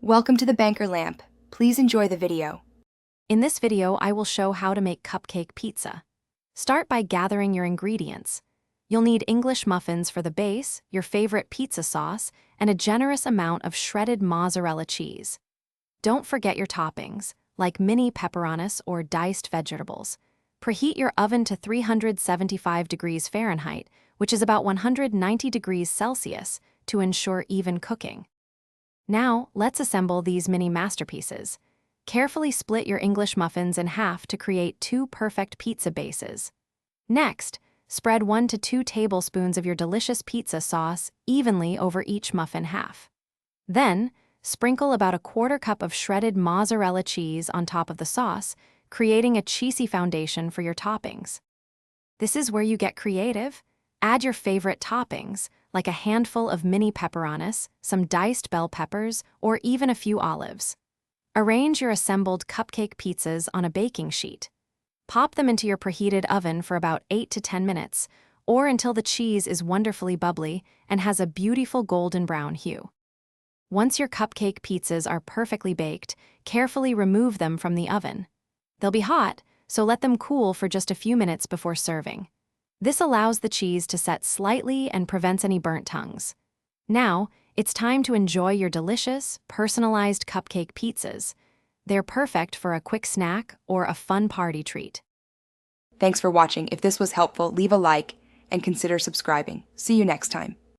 Welcome to the Banker Lamp. Please enjoy the video. In this video, I will show how to make cupcake pizza. Start by gathering your ingredients. You'll need English muffins for the base, your favorite pizza sauce, and a generous amount of shredded mozzarella cheese. Don't forget your toppings, like mini pepperonis or diced vegetables. Preheat your oven to 375 degrees Fahrenheit, which is about 190 degrees Celsius, to ensure even cooking. Now, let's assemble these mini masterpieces. Carefully split your English muffins in half to create 2 perfect pizza bases. Next, spread 1 to 2 tablespoons of your delicious pizza sauce evenly over each muffin half. Then, sprinkle about a 1/4 cup of shredded mozzarella cheese on top of the sauce, creating a cheesy foundation for your toppings. This is where you get creative. Add your favorite toppings, like a handful of mini pepperonis, some diced bell peppers, or even a few olives. Arrange your assembled cupcake pizzas on a baking sheet. Pop them into your preheated oven for about 8 to 10 minutes, or until the cheese is wonderfully bubbly and has a beautiful golden brown hue. Once your cupcake pizzas are perfectly baked, carefully remove them from the oven. They'll be hot, so let them cool for just a few minutes before serving. This allows the cheese to set slightly and prevents any burnt tongues. Now, it's time to enjoy your delicious, personalized cupcake pizzas. They're perfect for a quick snack or a fun party treat. Thanks for watching. If this was helpful, leave a like and consider subscribing. See you next time.